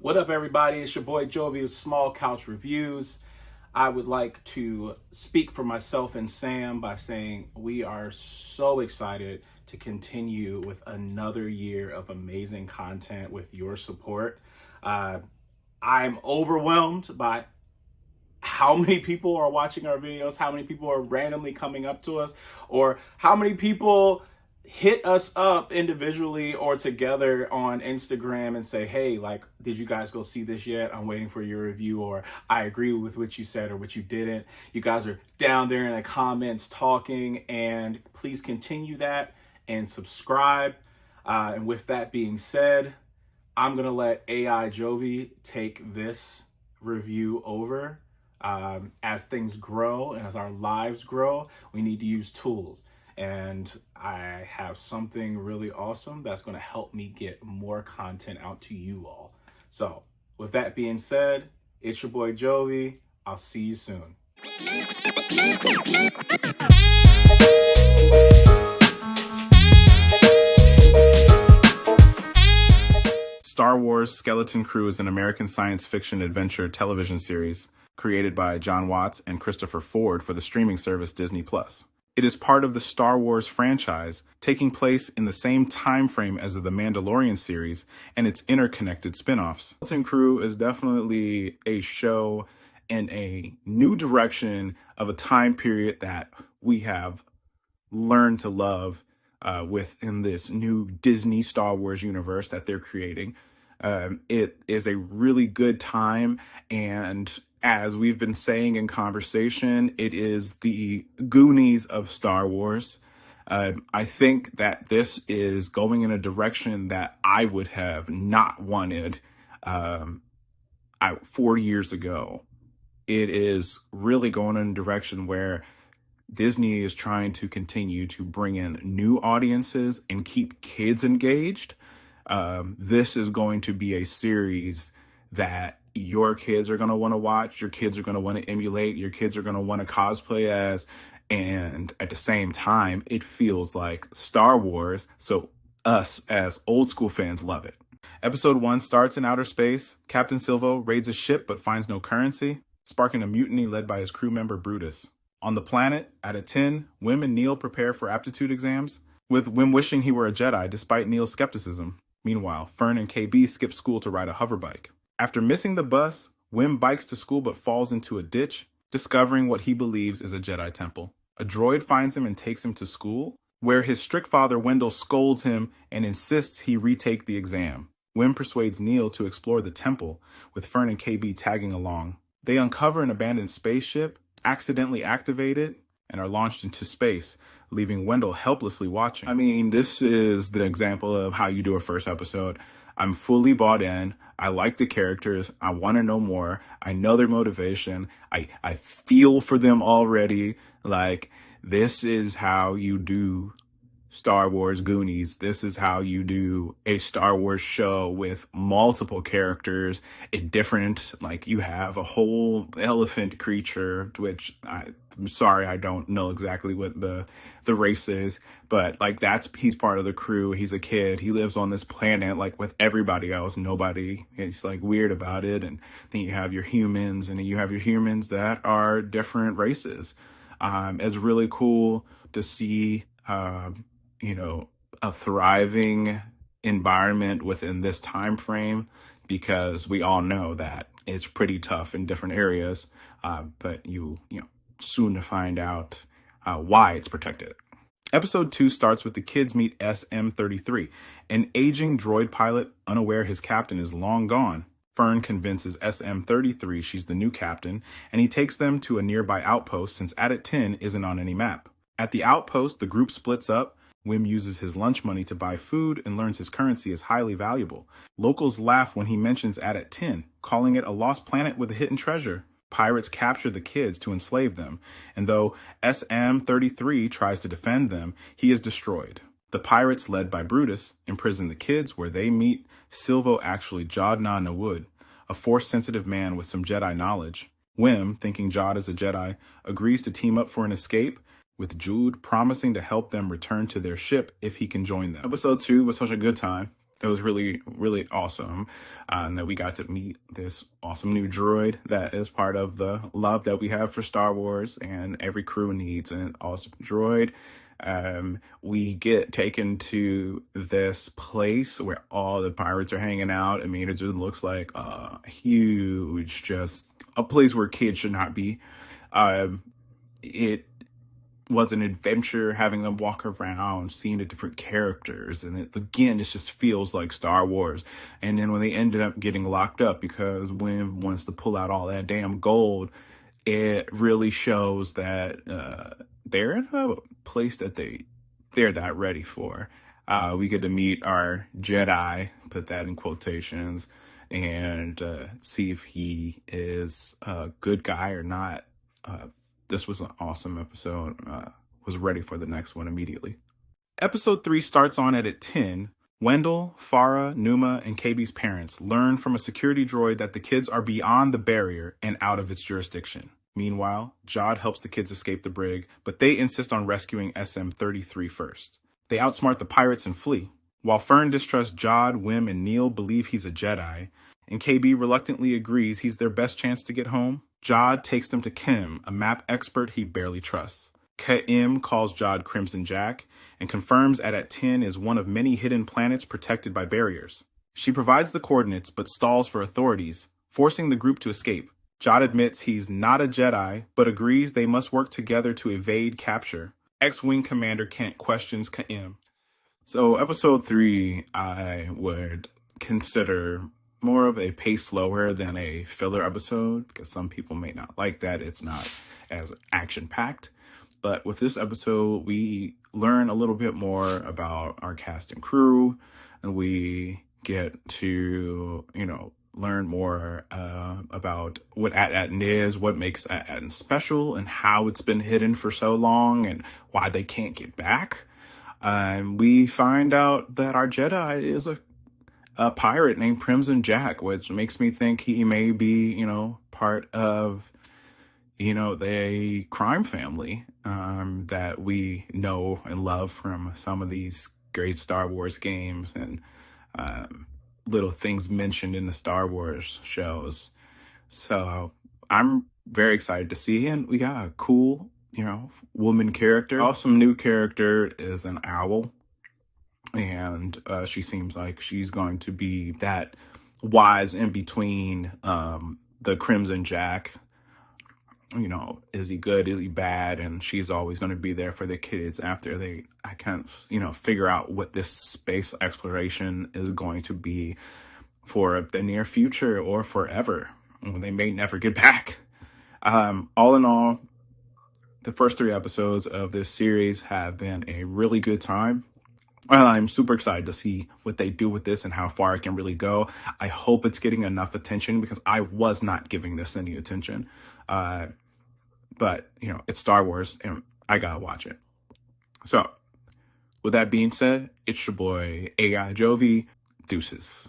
What up, everybody? It's your boy Jovi with Small Couch Reviews. I would like to speak for myself and Sam by saying we are so excited to continue with another year of amazing content with your support. I'm overwhelmed by how many people are watching our videos, how many people are randomly coming up to us, or how many people hit us up individually or together on Instagram and say, hey, like, did you guys go see this yet? I'm waiting for your review, or I agree with what you said or what you didn't. You guys are down there in the comments talking, and please continue that and subscribe. And with that being said, I'm going to let AI Jovi take this review over. As things grow and as our lives grow, we need to use tools. And I have something really awesome that's going to help me get more content out to you all. So with that being said, it's your boy Jovi. I'll see you soon. Star Wars Skeleton Crew is an American science fiction adventure television series created by John Watts and Christopher Ford for the streaming service Disney+. It is part of the Star Wars franchise, taking place in the same time frame as the Mandalorian series and its interconnected spin-offs. Skeleton Crew is definitely a show in a new direction of a time period that we have learned to love within this new Disney Star Wars universe that they're creating. It is a really good time, and as we've been saying in conversation, it is the Goonies of Star Wars. I think that this is going in a direction that I would have not wanted 4 years ago. It is really going in a direction where Disney is trying to continue to bring in new audiences and keep kids engaged. This is going to be a series that your kids are going to want to watch, your kids are going to want to emulate, your kids are going to want to cosplay as, and at the same time, it feels like Star Wars, so us as old school fans love it. Episode 1 starts in outer space. Captain Silvo raids a ship but finds no currency, sparking a mutiny led by his crew member Brutus. On the planet, at a 10, Wim and Neil prepare for aptitude exams, with Wim wishing he were a Jedi despite Neil's skepticism. Meanwhile, Fern and KB skip school to ride a hoverbike. After missing the bus, Wim bikes to school but falls into a ditch, discovering what he believes is a Jedi temple. A droid finds him and takes him to school, where his strict father Wendell scolds him and insists he retake the exam. Wim persuades Neil to explore the temple, with Fern and KB tagging along. They uncover an abandoned spaceship, accidentally activate it, and are launched into space, leaving Wendell helplessly watching. I mean, this is the example of how you do a first episode. I'm fully bought in. I like the characters. I want to know more. I know their motivation. I feel for them already. Like, this is how you do Star Wars Goonies. This is how you do a Star Wars show with multiple characters, like you have a whole elephant creature, which I'm sorry, I don't know exactly what the race is, but like he's part of the crew. He's a kid. He lives on this planet like with everybody else. Nobody is like weird about it. And then you have your humans, and you have your humans that are different races. It's really cool to see a thriving environment within this time frame, because we all know that it's pretty tough in different areas, but you soon to find out why it's protected. Episode 2 starts with the kids meet SM-33, an aging droid pilot unaware his captain is long gone. Fern convinces SM-33 she's the new captain, and he takes them to a nearby outpost since Adat 10 isn't on any map. At the outpost, the group splits up. Wim uses his lunch money to buy food and learns his currency is highly valuable. Locals laugh when he mentions Adat 10, calling it a lost planet with a hidden treasure. Pirates capture the kids to enslave them, and though SM-33 tries to defend them, he is destroyed. The pirates, led by Brutus, imprison the kids, where they meet Silvo, actually Jod Na-Nawud, a Force-sensitive man with some Jedi knowledge. Wim, thinking Jod is a Jedi, agrees to team up for an escape, with Jude promising to help them return to their ship if he can join them. Episode 2 was such a good time. it was really, really awesome. And that we got to meet this awesome new droid that is part of the love that we have for Star Wars, and every crew needs an awesome droid. We get taken to this place where all the pirates are hanging out. I mean, it just looks like a huge, just a place where kids should not be. It was an adventure having them walk around, seeing the different characters, and it just feels like Star Wars. And then when they ended up getting locked up because Wynn wants to pull out all that damn gold, it really shows that they're in a place that they're not ready for. We get to meet our Jedi, put that in quotations, and see if he is a good guy or not. This was an awesome episode. Was ready for the next one immediately. Episode 3 starts on at 10. Wendell, Farah, Numa, and KB's parents learn from a security droid that the kids are beyond the barrier and out of its jurisdiction. Meanwhile, Jod helps the kids escape the brig, but they insist on rescuing SM-33 first. They outsmart the pirates and flee. While Fern distrusts Jod, Wim, and Neil believe he's a Jedi, and KB reluctantly agrees he's their best chance to get home, Jod takes them to Kim, a map expert he barely trusts. Kim calls Jod Crimson Jack and confirms At-10 is one of many hidden planets protected by barriers. She provides the coordinates but stalls for authorities, forcing the group to escape. Jod admits he's not a Jedi, but agrees they must work together to evade capture. X-Wing Commander Kent questions Kim. So episode 3, I would consider more of a pace slower than a filler episode, because some people may not like that. It's not as action-packed. But with this episode, we learn a little bit more about our cast and crew, and we get to, learn more about what At-Atin is, what makes At-Atin special, and how it's been hidden for so long, and why they can't get back. We find out that our Jedi is a pirate named Crimson Jack, which makes me think he may be, part of, the crime family that we know and love from some of these great Star Wars games and little things mentioned in the Star Wars shows. So I'm very excited to see him. We got a cool, woman character. Awesome new character is an owl. And she seems like she's going to be that wise in between the Crimson Jack. Is he good? Is he bad? And she's always going to be there for the kids after I can't, figure out what this space exploration is going to be for the near future or forever. They may never get back. All in all, the first 3 episodes of this series have been a really good time. I'm super excited to see what they do with this and how far it can really go. I hope it's getting enough attention, because I was not giving this any attention. But, it's Star Wars and I gotta watch it. So, with that being said, it's your boy AI Jovi. Deuces.